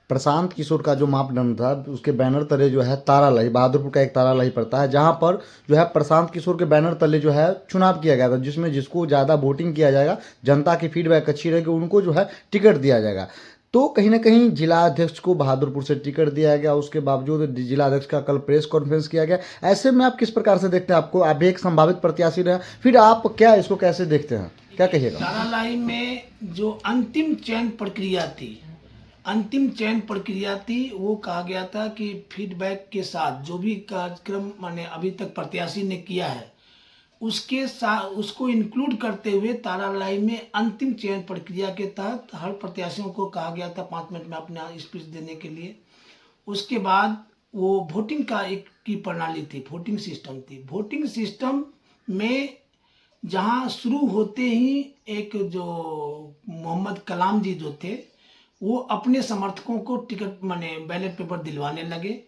प्रशांत किशोर का जो मापदंड था उसके बैनर तले जो है तारालाही, बहादुरपुर का एक तारालाही पड़ता है, जहां पर जो है प्रशांत किशोर के बैनर तले जो है चुनाव किया गया था, जिसमें जिसको ज़्यादा वोटिंग किया जाएगा, जनता की फीडबैक अच्छी रहेगी, उनको जो है टिकट दिया जाएगा। तो कहीं ना कहीं जिला अध्यक्ष को बहादुरपुर से टिकट दिया गया, उसके बावजूद जिला अध्यक्ष का कल प्रेस कॉन्फ्रेंस किया गया। ऐसे में आप किस प्रकार से देखते हैं? आपको, आप एक संभावित प्रत्याशी रहे, फिर आप क्या इसको कैसे देखते हैं, क्या कहिएगा? तारालाई में जो अंतिम चयन प्रक्रिया थी, वो कहा गया था कि फीडबैक के साथ जो भी कार्यक्रम माने अभी तक प्रत्याशी ने किया है उसके साथ उसको इंक्लूड करते हुए तारालाई में अंतिम चयन प्रक्रिया के तहत हर प्रत्याशियों को कहा गया था 5 मिनट में अपना स्पीच देने के लिए। उसके बाद वो वोटिंग का एक की प्रणाली थी, वोटिंग सिस्टम थी। वोटिंग सिस्टम में जहां शुरू होते ही एक जो मोहम्मद कलाम जी जो थे वो अपने समर्थकों को टिकट माने बैलेट पेपर दिलवाने लगे,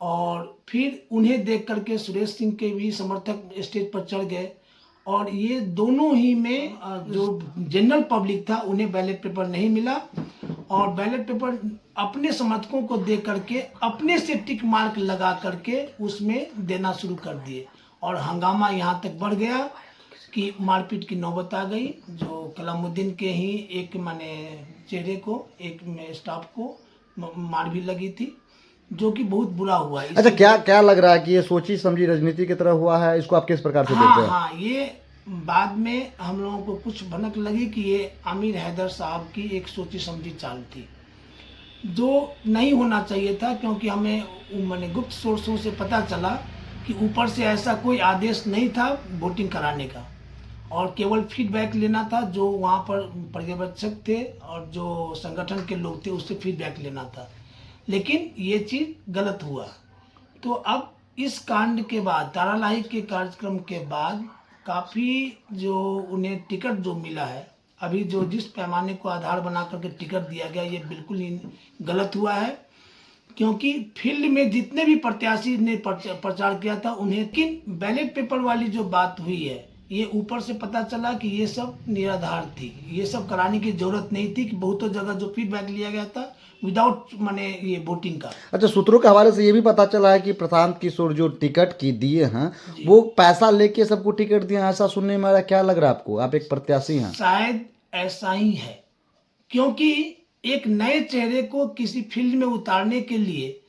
और फिर उन्हें देख करके सुरेश सिंह के भी समर्थक स्टेज पर चढ़ गए, और ये दोनों ही में जो जनरल पब्लिक था उन्हें बैलेट पेपर नहीं मिला, और बैलेट पेपर अपने समर्थकों को दे करके अपने से टिक मार्क लगा करके उसमें देना शुरू कर दिए, और हंगामा यहाँ तक बढ़ गया कि मारपीट की नौबत आ गई। जो कलामुद्दीन के ही एक माने चेहरे को, एक स्टाफ को मार भी लगी थी, जो कि बहुत बुरा हुआ। अच्छा, क्या लग रहा है कि ये सोची समझी राजनीति की तरह हुआ है? इसको आप किस प्रकार से देखते हैं? हाँ, ये बाद में हम लोगों को कुछ भनक लगी कि ये आमिर हैदर साहब की एक सोची समझी चाल थी, जो नहीं होना चाहिए था, क्योंकि हमें मैंने गुप्त सोर्सों से पता चला कि ऊपर से ऐसा कोई आदेश नहीं था वोटिंग कराने का, और केवल फीडबैक लेना था। जो वहाँ पर पर्यवेक्षक थे और जो संगठन के लोग थे उससे फीडबैक लेना था, लेकिन ये चीज़ गलत हुआ। तो अब इस कांड के बाद, तारालाही के कार्यक्रम के बाद, काफ़ी जो उन्हें टिकट जो मिला है, अभी जो जिस पैमाने को आधार बना करके टिकट दिया गया, ये बिल्कुल ही गलत हुआ है, क्योंकि फील्ड में जितने भी प्रत्याशी ने प्रचार किया था उन्हें, लेकिन बैलेट पेपर वाली जो बात हुई है, ये ऊपर से पता चला कि ये सब निराधार थी, ये सब कराने की जरूरत नहीं थी, कि बहुतों जगह जो फीडबैक लिया गया था विदाउट माने ये वोटिंग का। अच्छा, सूत्रों के हवाले से ये भी पता चला है कि प्रशांत किशोर जो टिकट की दिए हैं वो पैसा लेके सबको टिकट दिए हैं, ऐसा सुनने में आ रहा है। क्या लग रहा है आपको? आप एक प्रत्याशी हैं। शायद ऐसा ही है, क्योंकि एक नए चेहरे को किसी फील्ड में उतारने के लिए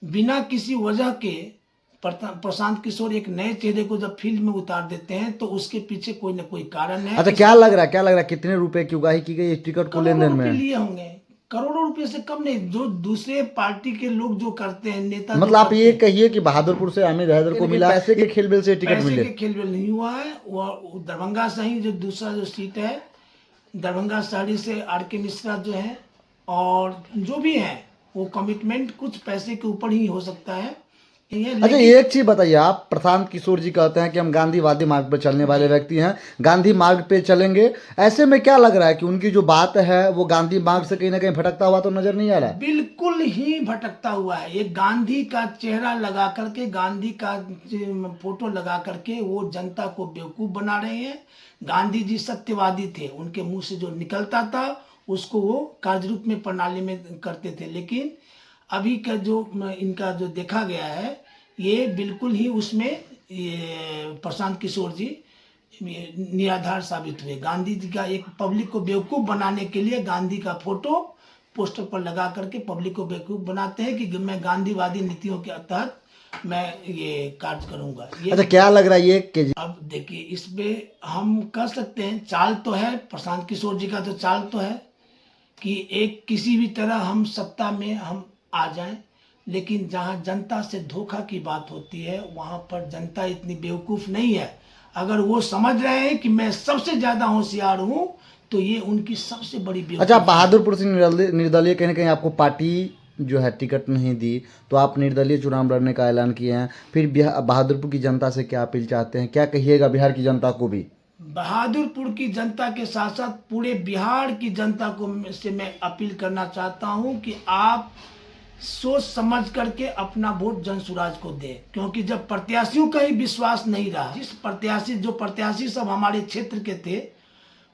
बिना किसी वजह के प्रशांत किशोर एक नए चेहरे को जब फील्ड में उतार देते हैं तो उसके पीछे कोई ना कोई कारण है। अच्छा, क्या लग रहा है कितने रुपए की उगाही की गई इस टिकट को लेन देन में? लिए होंगे, करोड़ों रुपए से कम नहीं। जो दूसरे पार्टी के लोग जो करते हैं, नेता, मतलब आप ये कहिए कि बहादुरपुर से आमिर हैदर को मिला, पैसे के खेलबेल से टिकट मिले? पैसे के खेलबेल नहीं हुआ है। वो दरभंगा से ही जो दूसरा जो सीट है, दरभंगा शहरी से आर.के. मिश्रा जो है, और जो भी है वो कमिटमेंट कुछ पैसे के ऊपर ही हो सकता है। अच्छा, एक चीज बताइए, आप प्रशांत किशोर जी कहते हैं कि हम गांधीवादी मार्ग पर चलने वाले व्यक्ति हैं, गांधी मार्ग पे चलेंगे। ऐसे में क्या लग रहा है कि उनकी जो बात है वो गांधी मार्ग से कहीं ना कहीं भटकता हुआ तो नजर नहीं आ रहा? बिल्कुल ही भटकता हुआ है। ये गांधी का चेहरा लगा करके, गांधी का फोटो लगा करके वो जनता को बेवकूफ बना रहे हैं। गांधी जी सत्यवादी थे, उनके मुंह से जो निकलता था उसको वो कार्य रूप में प्रणाली में करते थे, लेकिन अभी का जो इनका जो देखा गया है ये बिल्कुल ही उसमें ये प्रशांत किशोर जी निराधार साबित हुए। गांधी जी का एक पब्लिक को बेवकूफ़ बनाने के लिए गांधी का फोटो पोस्टर पर लगा करके पब्लिक को बेवकूफ़ बनाते हैं कि मैं गांधीवादी नीतियों के तहत मैं ये कार्य करूंगा। अच्छा, क्या लग रहा है ये? अब देखिए, इसमें हम कह सकते हैं चाल तो है, प्रशांत किशोर जी का तो चाल तो है कि एक किसी भी तरह हम सत्ता में हम आ जाएं, लेकिन जहां जनता से धोखा की बात होती है वहां पर जनता इतनी बेवकूफ़ नहीं है। अगर वो समझ रहे हैं कि मैं सबसे ज़्यादा होशियार हूं तो ये उनकी सबसे बड़ी बेवकूफ़ी। अच्छा, बहादुरपुर से निर्दलीय कहीं ना कहीं आपको पार्टी जो है टिकट नहीं दी, तो आप निर्दलीय चुनाव लड़ने का ऐलान किए हैं। फिर बहादुरपुर की जनता से क्या अपील चाहते हैं, क्या कहिएगा बिहार की जनता को भी? बहादुरपुर की जनता के साथ साथ पूरे बिहार की जनता को से मैं अपील करना चाहता हूं कि आप सोच समझ करके अपना वोट जनसुराज को दे, क्योंकि जब प्रत्याशियों का ही विश्वास नहीं रहा, जो प्रत्याशी सब हमारे क्षेत्र के थे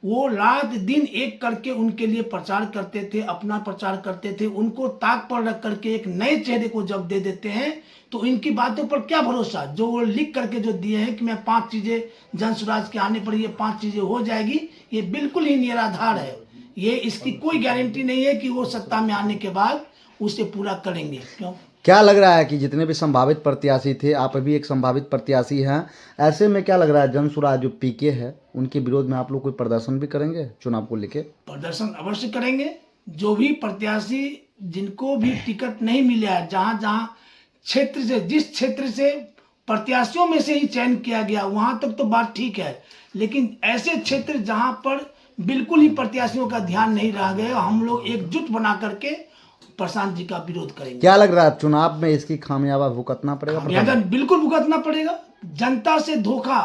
वो रात दिन एक करके उनके लिए प्रचार करते थे, अपना प्रचार करते थे। उनको ताक पर रख करके एक नए चेहरे को जब दे देते हैं तो इनकी बातों पर क्या भरोसा। जो वो लिख करके जो दिए हैं कि मैं 5 चीजें जन स्वराज के आने पर ये 5 चीजें हो जाएगी, ये बिल्कुल ही निराधार है। ये इसकी कोई गारंटी नहीं है कि वो सत्ता में आने के बाद उसे पूरा करेंगे। क्यों? क्या लग रहा है कि जितने भी संभावित प्रत्याशी थे, आप अभी एक संभावित प्रत्याशी हैं, ऐसे में क्या लग रहा है जन स्वराज जो पीके है उनके विरोध में आप लोग कोई प्रदर्शन भी करेंगे चुनाव को लेके? प्रदर्शन अवश्य करेंगे। जो भी प्रत्याशी जिनको भी टिकट नहीं मिला है, जहां जहां क्षेत्र से, जिस क्षेत्र से प्रत्याशियों में से ही चयन किया गया वहां तक तो बात ठीक है, लेकिन ऐसे क्षेत्र जहां पर बिल्कुल ही प्रत्याशियों का ध्यान नहीं रह गया, हम लोग एकजुट बना करके प्रशांत जी का विरोध करेंगे। क्या लग रहा है चुनाव में इसकी खामियाबा भुगतना पड़ेगा? खामियाजा बिल्कुल भुगतना पड़ेगा। जनता से धोखा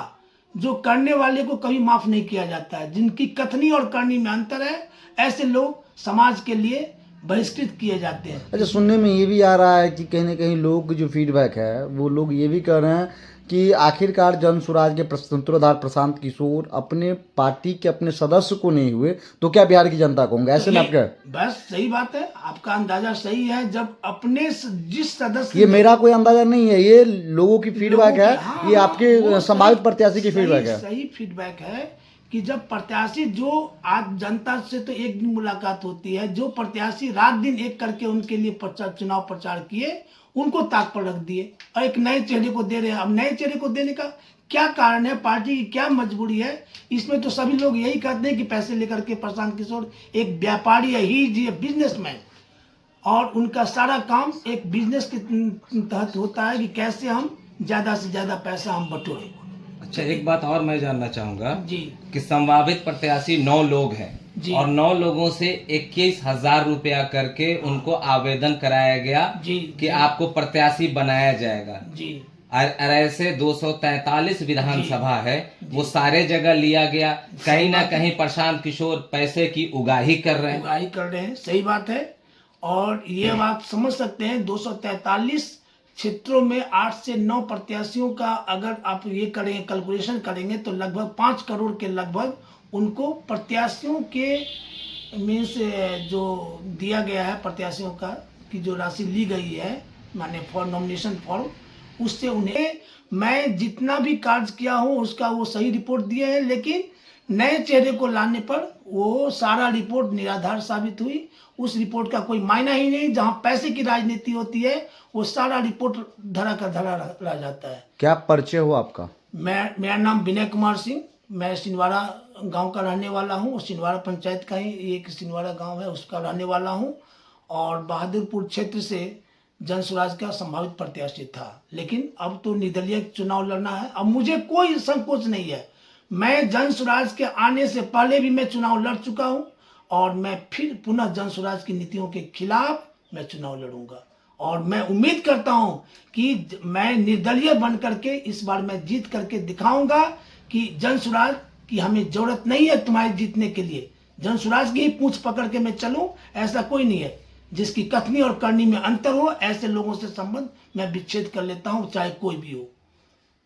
जो करने वाले को कभी माफ नहीं किया जाता है। जिनकी कथनी और करनी में अंतर है, ऐसे लोग समाज के लिए बहिष्कृत किए जाते हैं। अच्छा, सुनने में ये भी आ रहा है कि कहीं ना कहीं लोग की जो फीडबैक है वो लोग ये भी कह रहे हैं कि आखिरकार जन स्वराज के सूत्रधार प्रशांत किशोर अपने पार्टी के अपने सदस्य को नहीं हुए तो क्या बिहार की जनता को होंगे? ऐसे में आपका बस सही बात है, आपका अंदाजा सही है। जब अपने जिस सदस्य, ये मेरा कोई अंदाजा नहीं है, ये लोगों की फीडबैक है। हाँ, ये आपके संभावित प्रत्याशी की फीडबैक है। सही फीडबैक है कि जब प्रत्याशी, जो आज जनता से तो एक दिन मुलाकात होती है, जो प्रत्याशी रात दिन एक करके उनके लिए चुनाव प्रचार किए, उनको ताक पर रख दिए और एक नए चेहरे को दे रहे हैं। अब नए चेहरे को देने का क्या कारण है, पार्टी की क्या मजबूरी है? इसमें तो सभी लोग यही कहते हैं कि पैसे लेकर के प्रशांत किशोर एक व्यापारी है, ही जी बिजनेसमैन, और उनका सारा काम एक बिजनेस के तहत होता है कि कैसे हम ज्यादा से ज्यादा पैसा हम बटोरें। अच्छा, एक बात और मैं जानना चाहूंगा जी कि संभावित प्रत्याशी 9 लोग हैं जी। और 9 लोगों से 21,000 रुपया करके उनको आवेदन कराया गया जी कि आपको प्रत्याशी बनाया जाएगा। जी और ऐसे 243 विधानसभा है, वो सारे जगह लिया गया। कहीं ना कहीं प्रशांत किशोर पैसे की उगाही कर रहे हैं। उगाही कर रहे हैं, सही बात है। और ये आप समझ सकते हैं 243 क्षेत्रों में 8 से 9 प्रत्याशियों का अगर आप ये करेंगे, कैलकुलेशन करेंगे तो लगभग 5 करोड़ के लगभग उनको प्रत्याशियों के मीन्स जो दिया गया है, प्रत्याशियों का की जो राशि ली गई है माने फॉर नॉमिनेशन फॉर्म, उससे उन्हें मैं जितना भी कार्य किया हूँ उसका वो सही रिपोर्ट दिए हैं, लेकिन नए चेहरे को लाने पर वो सारा रिपोर्ट निराधार साबित हुई। उस रिपोर्ट का कोई मायना ही नहीं। जहाँ पैसे की राजनीति होती है वो सारा रिपोर्ट धरा का धरा रह जाता है। क्या परिचय हो आपका? मेरा नाम विनय कुमार सिंह, मैं सिनवाड़ा गांव का रहने वाला हूँ। सिनवाड़ा पंचायत का ही एक सिनवाड़ा गांव है, उसका रहने वाला हूँ, और बहादुरपुर क्षेत्र से जन स्वराज का संभावित प्रत्याशी था। लेकिन अब तो निर्दलीय चुनाव लड़ना है। अब मुझे कोई संकोच नहीं है। मैं जन स्वराज के आने से पहले भी मैं चुनाव लड़ चुका हूं और मैं फिर पुनः जन स्वराज की नीतियों के खिलाफ मैं चुनाव लड़ूंगा। और मैं उम्मीद करता हूं कि मैं निर्दलीय बन करके इस बार मैं जीत करके दिखाऊंगा कि जन स्वराज की हमें जरूरत नहीं है तुम्हारे जीतने के लिए। जन स्वराज की ही पूंछ पकड़ के मैं चलूं, ऐसा कोई नहीं है। जिसकी कथनी और करनी में अंतर हो, ऐसे लोगों से संबंध मैं विच्छेद कर लेता हूं, चाहे कोई भी हो।